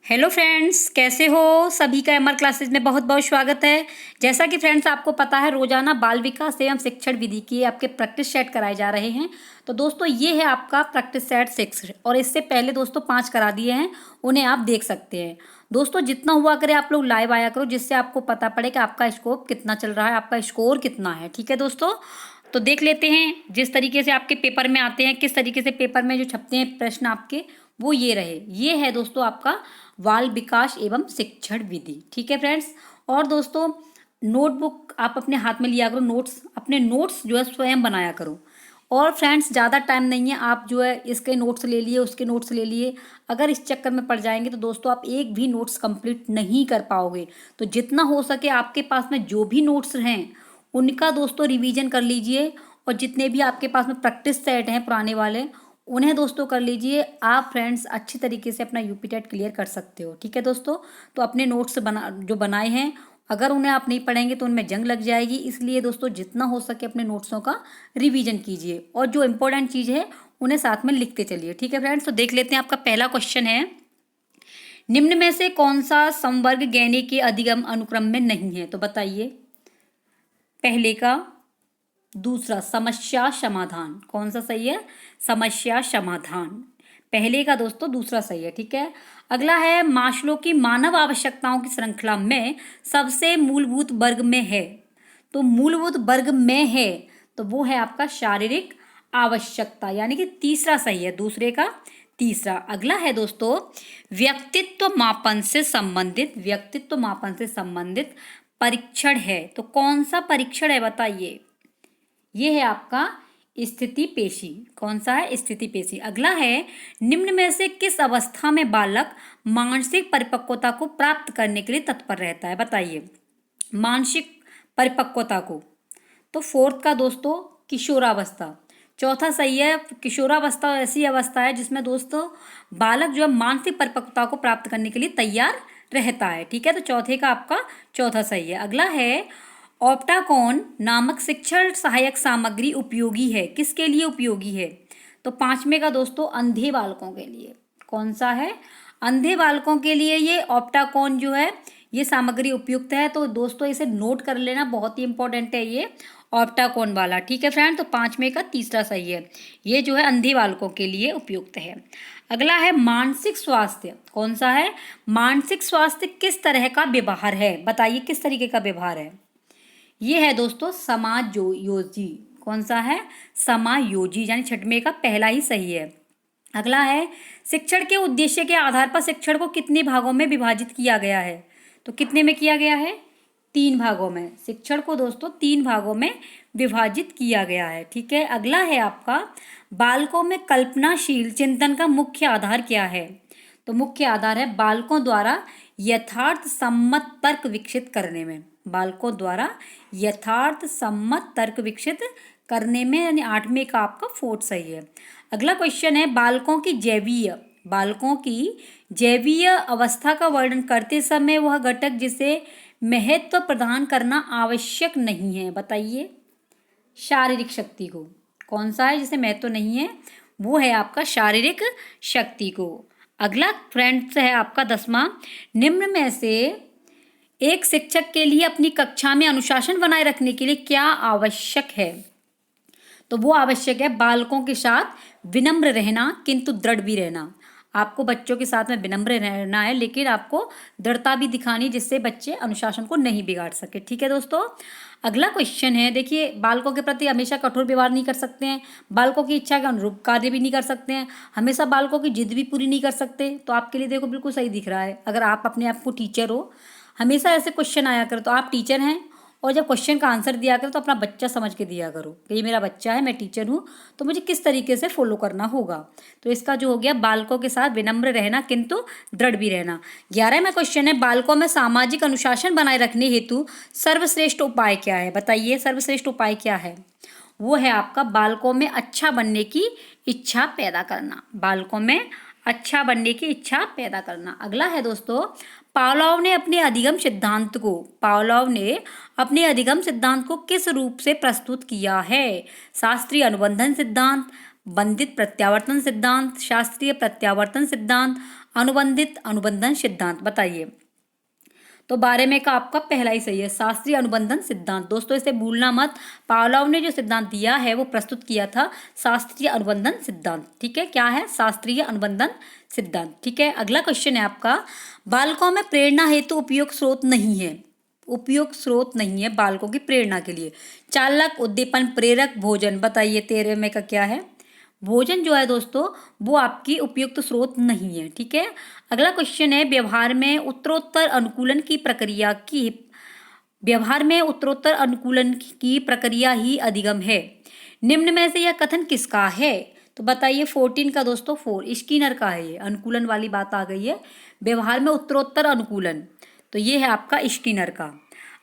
Hello friends, कैसे हो? सभी का एमआर क्लासेस में बहुत बहुत स्वागत है। जैसा कि फ्रेंड्स आपको पता है, रोजाना बाल विकास एवं शिक्षण विधि की आपके प्रैक्टिस सेट कराए जा रहे हैं। तो दोस्तों ये है आपका प्रैक्टिस सेट 6 और इससे पहले दोस्तों 5 करा दिए हैं, उन्हें आप देख सकते हैं। दोस्तों जितना हुआ करे आप लोग लाइव आया करो, जिससे आपको पता पड़े कि आपका स्कोप कितना चल रहा है, आपका स्कोर कितना है। ठीक है दोस्तों, तो देख लेते हैं जिस तरीके से आपके पेपर में आते हैं, किस तरीके से पेपर में जो छपते हैं प्रश्न आपके, वो ये रहे। ये है दोस्तों आपका बाल विकास एवं शिक्षण विधि। ठीक है फ्रेंड्स, और दोस्तों नोटबुक आप अपने हाथ में लिया करो, अपने नोट्स जो है स्वयं बनाया करो। और फ्रेंड्स ज़्यादा टाइम नहीं है, आप जो है इसके नोट्स ले लिए, उसके नोट्स ले लिए, अगर इस चक्कर में पड़ जाएंगे तो दोस्तों आप एक भी नोट्स कंप्लीट नहीं कर पाओगे। तो जितना हो सके आपके पास में जो भी नोट्स हैं उनका दोस्तों रिवीजन कर लीजिए, और जितने भी आपके पास में प्रैक्टिस सेट हैं पुराने वाले, उन्हें दोस्तों कर लीजिए। आप फ्रेंड्स अच्छी तरीके से अपना यूपी टेट क्लियर कर सकते हो। ठीक है दोस्तों, तो अपने नोट्स जो बनाए हैं, अगर उन्हें आप नहीं पढ़ेंगे तो उनमें जंग लग जाएगी। इसलिए दोस्तों जितना हो सके अपने नोट्सों का रिवीजन कीजिए, और जो इम्पोर्टेंट चीज़ है उन्हें साथ में लिखते चलिए। ठीक है फ्रेंड्स, तो देख लेते हैं। आपका पहला क्वेश्चन है, निम्न में से कौन सा समवर्ग गैनी के अधिगम अनुक्रम में नहीं है? तो बताइए। पहले का, दूसरा समस्या समाधान, कौन सा सही है? समस्या समाधान पहले का दोस्तों, दूसरा सही है। ठीक है, अगला है, मास्लो की मानव आवश्यकताओं की श्रृंखला में सबसे मूलभूत वर्ग में है। तो मूलभूत वर्ग में है तो वो है आपका शारीरिक आवश्यकता, यानी कि तीसरा सही है, दूसरे का तीसरा। अगला है दोस्तों, व्यक्तित्व मापन से संबंधित परीक्षण है। तो कौन सा परीक्षण है बताइए? ये है आपका स्थिति पेशी। कौन सा है? स्थिति पेशी। अगला है, निम्न में से किस अवस्था में बालक मानसिक परिपक्वता को प्राप्त करने के लिए तत्पर रहता है? बताइए। मानसिक परिपक्वता को, तो फोर्थ का दोस्तों किशोरावस्था। चौथा सही है, किशोरावस्था ऐसी अवस्था है जिसमें दोस्तों बालक जो है मानसिक परिपक्वता को प्राप्त करने के लिए तैयार रहता है। ठीक है, तो चौथे का आपका चौथा सही है। अगला है, ऑप्टाकॉन नामक शिक्षण सहायक सामग्री उपयोगी है। किसके लिए उपयोगी है? तो पांचवे का दोस्तों अंधे बालकों के लिए। कौन सा है? अंधे बालकों के लिए ये ऑप्टाकॉन जो है ये सामग्री उपयुक्त है। तो दोस्तों इसे नोट कर लेना, बहुत ही इंपॉर्टेंट है ये ऑप्टाकॉन वाला। ठीक है फ्रेंड, तो पांचवे का तीसरा सही है, ये जो है अंधे बालकों के लिए उपयुक्त है। अगला है, मानसिक स्वास्थ्य। कौन सा है? मानसिक स्वास्थ्य किस तरह का व्यवहार है? बताइए किस तरीके का व्यवहार है? ये है दोस्तों समायोजी। कौन सा है? समायोजी, यानी छठवें का पहला ही सही है। अगला है, शिक्षण के उद्देश्य के आधार पर शिक्षण को कितने भागों में विभाजित किया गया है? तो कितने में किया गया है? 3 भागों में। शिक्षण को दोस्तों 3 भागों में विभाजित किया गया है। ठीक है, अगला है आपका, बालकों में कल्पनाशील चिंतन का मुख्य आधार क्या है? तो मुख्य आधार है बालकों द्वारा यथार्थ सम्मत तर्क विकसित करने में। बालकों द्वारा यथार्थ सम्मत तर्क विकसित करने में, यानी 8वें का आपका फोर्थ सही है। अगला क्वेश्चन है, बालकों की जैवीय अवस्था का वर्णन करते समय वह घटक जिसे महत्व प्रदान करना आवश्यक नहीं है? बताइए। शारीरिक शक्ति को। कौन सा है जिसे महत्व नहीं है? वो है आपका शारीरिक शक्ति को। अगला फ्रेंड्स है आपका 10वां, निम्न में से एक शिक्षक के लिए अपनी कक्षा में अनुशासन बनाए रखने के लिए क्या आवश्यक है? तो वो आवश्यक है बालकों के साथ विनम्र रहना, किंतु दृढ़ भी रहना। आपको बच्चों के साथ में विनम्र रहना है, लेकिन आपको दृढ़ता भी दिखानी, जिससे बच्चे अनुशासन को नहीं बिगाड़ सके। ठीक है दोस्तों, अगला क्वेश्चन है, देखिए, बालकों के प्रति हमेशा कठोर व्यवहार नहीं कर सकते हैं, बालकों की इच्छा के अनुरूप कार्य भी नहीं कर सकते हैं, हमेशा बालकों की जिद भी पूरी नहीं कर सकते। तो आपके लिए देखो बिल्कुल सही दिख रहा है, अगर आप अपने आप को टीचर हो, हमेशा ऐसे क्वेश्चन आया करो, तो आप टीचर हैं और जब क्वेश्चन का आंसर दिया करो तो अपना बच्चा समझ के दिया करो कि ये मेरा बच्चा है, मैं टीचर हूँ, तो मुझे किस तरीके से फॉलो करना होगा। तो इसका जो हो गया, बालकों के साथ विनम्र रहना किंतु दृढ़ भी रहना। 11वां क्वेश्चन है, बालकों में सामाजिक अनुशासन बनाए रखने हेतु सर्वश्रेष्ठ उपाय क्या है? बताइए, सर्वश्रेष्ठ उपाय क्या है? वो है आपका बालकों में अच्छा बनने की इच्छा पैदा करना। बालकों में अच्छा बनने की इच्छा पैदा करना। अगला है दोस्तों, पावलोव ने अपने अधिगम सिद्धांत को किस रूप से प्रस्तुत किया है? शास्त्रीय अनुबंधन सिद्धांत, बंधित प्रत्यावर्तन सिद्धांत, शास्त्रीय प्रत्यावर्तन सिद्धांत, अनुबंधित अनुबंधन सिद्धांत, बताइए। तो 12 में का आपका पहला ही सही है, शास्त्रीय अनुबंधन सिद्धांत। दोस्तों इसे भूलना मत, पावलोव ने जो सिद्धांत दिया है वो प्रस्तुत किया था शास्त्रीय अनुबंधन सिद्धांत। ठीक है, क्या है? शास्त्रीय अनुबंधन सिद्धांत। ठीक है, अगला क्वेश्चन है आपका, बालकों में प्रेरणा हेतु उपयुक्त स्रोत नहीं है। उपयुक्त स्रोत नहीं है बालकों की प्रेरणा के लिए। चालक, उद्दीपन, प्रेरक, भोजन, बताइए 13 में का क्या है? भोजन जो है दोस्तों वो आपकी उपयुक्त स्रोत नहीं है। ठीक है, अगला क्वेश्चन है, व्यवहार में उत्तरोत्तर अनुकूलन की प्रक्रिया ही अधिगम है। निम्न में से यह कथन किसका है? तो बताइए 14 का दोस्तों 4 स्किनर का है। ये अनुकूलन वाली बात आ गई है, व्यवहार में उत्तरोत्तर अनुकूलन, तो ये है आपका स्किनर का।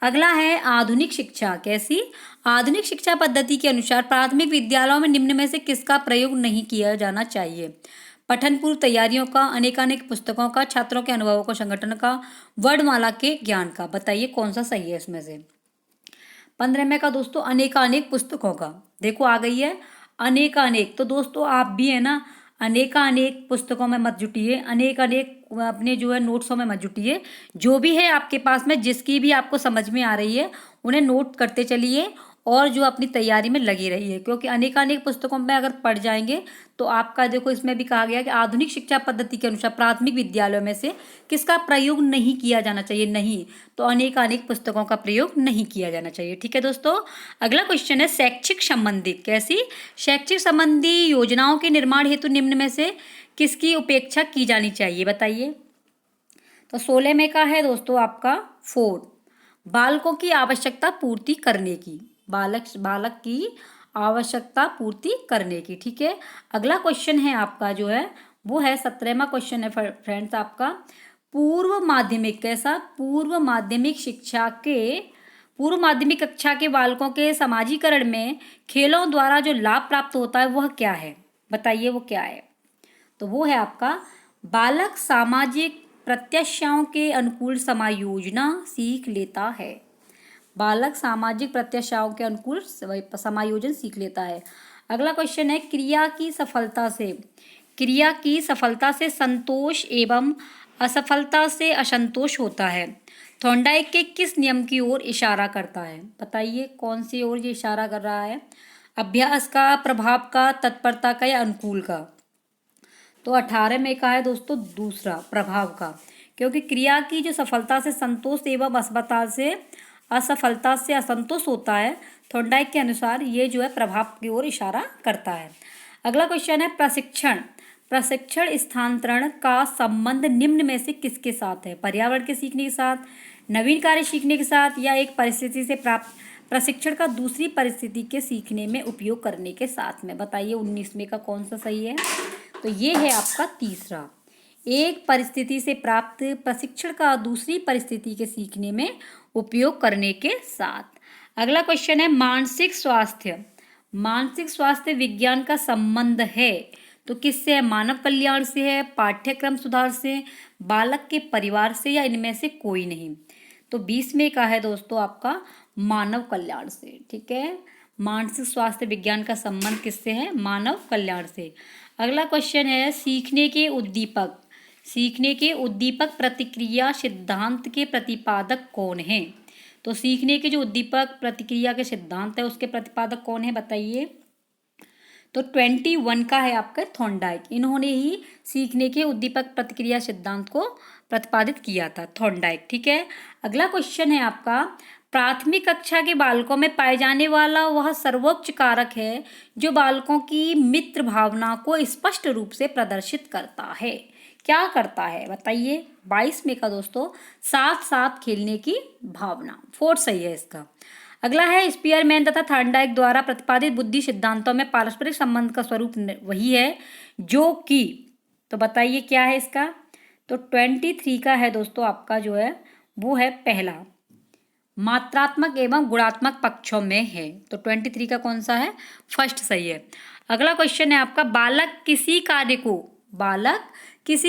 अगला है आधुनिक शिक्षा। कैसी? आधुनिक शिक्षा पद्धति के अनुसार प्राथमिक विद्यालयों में निम्न में से किसका प्रयोग नहीं किया जाना चाहिए? पठन पूर्व तैयारियों का, अनेकानेक पुस्तकों का, छात्रों के अनुभवों का संगठन का, वर्णमाला के ज्ञान का, बताइए कौन सा सही है इसमें से? 15 में का दोस्तों अनेकानेक पुस्तकों का। देखो आ गई है अनेकानेक, तो दोस्तों आप भी है ना अनेकानेक पुस्तकों में मत जुटिए, अनेकानेक अपने जो है नोट्सों में मत जुटिए। जो भी है आपके पास में, जिसकी भी आपको समझ में आ रही है उन्हें नोट करते चलिए और जो अपनी तैयारी में लगी रहिए, क्योंकि अनेकानेक पुस्तकों में अगर पढ़ जाएंगे तो आपका देखो इसमें भी कहा गया कि आधुनिक शिक्षा पद्धति के अनुसार प्राथमिक विद्यालयों में से किसका प्रयोग नहीं किया जाना चाहिए? नहीं, तो अनेकानेक पुस्तकों का प्रयोग नहीं किया जाना चाहिए। ठीक है दोस्तों, अगला क्वेश्चन है शैक्षिक संबंधी। कैसी? शैक्षिक संबंधी योजनाओं के निर्माण हेतु निम्न में से किसकी उपेक्षा की जानी चाहिए? बताइए। तो 16 में का है दोस्तों आपका 4 बालकों की आवश्यकता पूर्ति करने की, बालक की आवश्यकता पूर्ति करने की। ठीक है, अगला क्वेश्चन है आपका जो है वो है 17वां क्वेश्चन है फ्रेंड्स आपका, पूर्व माध्यमिक। कैसा? पूर्व माध्यमिक कक्षा के बालकों के समाजीकरण में खेलों द्वारा जो लाभ प्राप्त होता है वह क्या है? बताइए वो क्या है? तो वो है आपका बालक सामाजिक प्रत्याशाओं के अनुकूल समायोजना सीख लेता है। बालक सामाजिक प्रत्याशाओं के अनुकूल समायोजन सीख लेता है। अगला क्वेश्चन है क्रिया की सफलता से संतोष एवं असफलता से असंतोष होता है। थॉर्नडाइक के किस नियम की ओर इशारा करता है? बताइए कौन सी ओर ये इशारा कर रहा है? अभ्यास का, प्रभाव का, तत्परता का या अनुकूल का? तो 18 में का है दोस्तों दूसरा, प्रभाव का, क्योंकि क्रिया की जो सफलता से संतोष एवं असफलता से असंतोष होता है, थॉर्नडाइक के अनुसार ये जो है प्रभाव की ओर इशारा करता है। अगला क्वेश्चन है प्रशिक्षण स्थानांतरण का संबंध निम्न में से किसके साथ है? पर्यावरण के सीखने के साथ, नवीन कार्य सीखने के साथ, या एक परिस्थिति से प्राप्त प्रशिक्षण का दूसरी परिस्थिति के सीखने में उपयोग करने के साथ में? बताइए 19 में का कौन सा सही है? तो ये है आपका तीसरा, एक परिस्थिति से प्राप्त प्रशिक्षण का दूसरी परिस्थिति के सीखने में उपयोग करने के साथ। अगला क्वेश्चन है मानसिक स्वास्थ्य विज्ञान का संबंध है तो किससे है? मानव कल्याण से है, पाठ्यक्रम सुधार से, बालक के परिवार से, या इनमें से कोई नहीं? तो 20 में का है दोस्तों आपका मानव कल्याण से। ठीक है, मानसिक स्वास्थ्य विज्ञान का संबंध किससे है? मानव कल्याण से। अगला क्वेश्चन है सीखने के उद्दीपक प्रतिक्रिया सिद्धांत के प्रतिपादक कौन है? तो सीखने के जो उद्दीपक प्रतिक्रिया के सिद्धांत है उसके प्रतिपादक कौन है? बताइए। तो 21 का है आपका थॉर्नडाइक, इन्होंने ही सीखने के उद्दीपक प्रतिक्रिया सिद्धांत को प्रतिपादित किया था, थॉर्नडाइक। ठीक है, अगला क्वेश्चन है आपका प्राथमिक कक्षा के बालकों में पाए जाने वाला वह सर्वोच्च कारक है जो बालकों की मित्र भावना को स्पष्ट रूप से प्रदर्शित करता है। क्या करता है? बताइए। 22 में का दोस्तों साथ साथ खेलने की भावना, 4 सही है इसका। अगला है स्पीयरमैन तथा थॉर्नडाइक द्वारा प्रतिपादित बुद्धि सिद्धांतों में पारस्परिक संबंध का स्वरूप वही है जो कि, तो बताइए क्या है इसका? तो 23 का है दोस्तों आपका जो है वो है पहला, मात्रात्मक एवं गुणात्मक पक्षों में है। तो 23 का कौन सा है? फर्स्ट सही है। अगला क्वेश्चन है आपका बालक किसी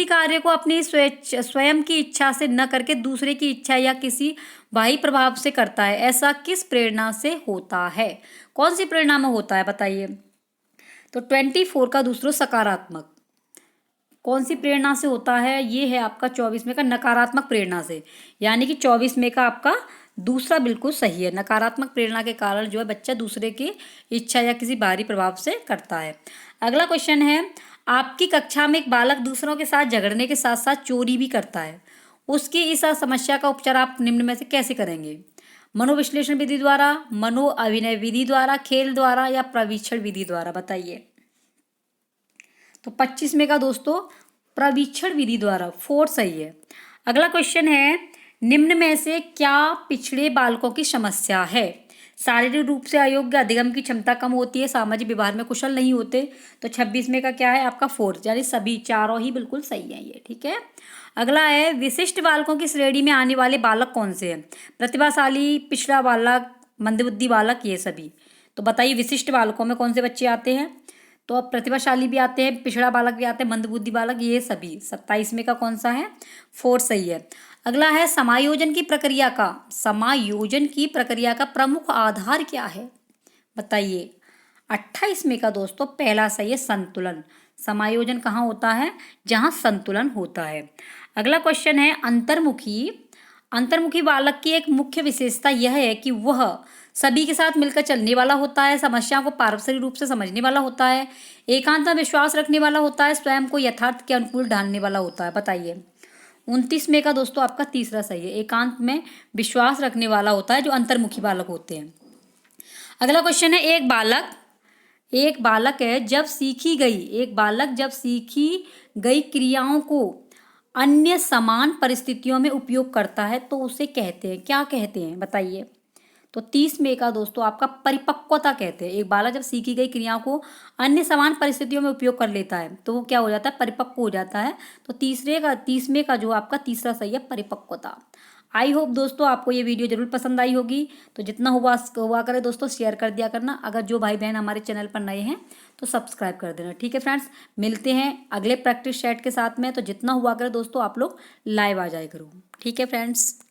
कार्य को अपनी स्वयं की इच्छा से न करके दूसरे की इच्छा या किसी बाह्य प्रभाव से करता है, ऐसा किस प्रेरणा से होता है? कौन सी प्रेरणा में होता है? बताइए। तो 24 का दूसरा सकारात्मक, कौन सी प्रेरणा से होता है? ये है आपका 24 में का नकारात्मक प्रेरणा से, यानी कि 24 में का आपका दूसरा बिल्कुल सही है। नकारात्मक प्रेरणा के कारण जो है बच्चा दूसरे की इच्छा या किसी बाहरी प्रभाव से करता है। अगला क्वेश्चन है, आपकी कक्षा में एक बालक दूसरों के साथ झगड़ने के साथ साथ चोरी भी करता है, उसकी इस समस्या का उपचार आप निम्न में से कैसे करेंगे? मनोविश्लेषण विधि द्वारा, मनो अभिनय विधि द्वारा, खेल द्वारा या प्रशिक्षण विधि द्वारा? बताइए। तो 25 में का दोस्तों प्रशिक्षण विधि द्वारा, 4 सही है। अगला क्वेश्चन है, निम्न में से क्या पिछड़े बालकों की समस्या है? शारीरिक रूप से अयोग्य, अधिगम की क्षमता कम होती है, सामाजिक व्यवहार में कुशल नहीं होते। तो 26 में का क्या है आपका 4, यानी सभी चारों ही बिल्कुल सही है ये, ठीक है। अगला है, विशिष्ट बालकों की श्रेणी में आने वाले बालक कौन से हैं? प्रतिभाशाली, पिछड़ा बालक, मंदबुद्धि बालक, ये सभी। तो बताइए विशिष्ट बालकों में कौन से बच्चे आते हैं? तो अब प्रतिभाशाली भी आते हैं, पिछड़ा बालक भी आते हैं, मंदबुद्धि बालक, ये सभी। 27 में का कौन सा है? 4 सही है। अगला है, समायोजन की प्रक्रिया का प्रमुख आधार क्या है? बताइए। 28 में का दोस्तों पहला सही है, संतुलन। समायोजन कहाँ होता है? जहाँ संतुलन होता है। अगला क्वेश्चन है, अंतर्मुखी बालक की एक मुख्य विशेषता यह है कि वह सभी के साथ मिलकर चलने वाला होता है, समस्याओं को पारस्परिक रूप से समझने वाला होता है, एकांत में विश्वास रखने वाला होता है, स्वयं को यथार्थ के अनुकूल ढालने वाला होता है। बताइए। 29 में का दोस्तों आपका तीसरा सही है, एकांत में विश्वास रखने वाला होता है, जो अंतर्मुखी बालक होते हैं। अगला क्वेश्चन है, एक बालक जब सीखी गई क्रियाओं को अन्य समान परिस्थितियों में उपयोग करता है तो उसे क्या कहते हैं? बताइए। तो 30 में का दोस्तों आपका परिपक्वता कहते हैं। एक बालक जब सीखी गई क्रियाओं को अन्य समान परिस्थितियों में उपयोग कर लेता है तो वो क्या हो जाता है? परिपक्व हो जाता है। तो 30 में का जो आपका तीसरा सही है, परिपक्वता। आई होप दोस्तों आपको ये वीडियो जरूर पसंद आई होगी। तो जितना हुआ करे दोस्तों शेयर कर दिया करना। अगर जो भाई बहन हमारे चैनल पर नए हैं तो सब्सक्राइब कर देना, ठीक है फ्रेंड्स। मिलते हैं अगले प्रैक्टिस सेट के साथ में। तो जितना हुआ करे दोस्तों आप लोग लाइव आ जाए करो, ठीक है फ्रेंड्स।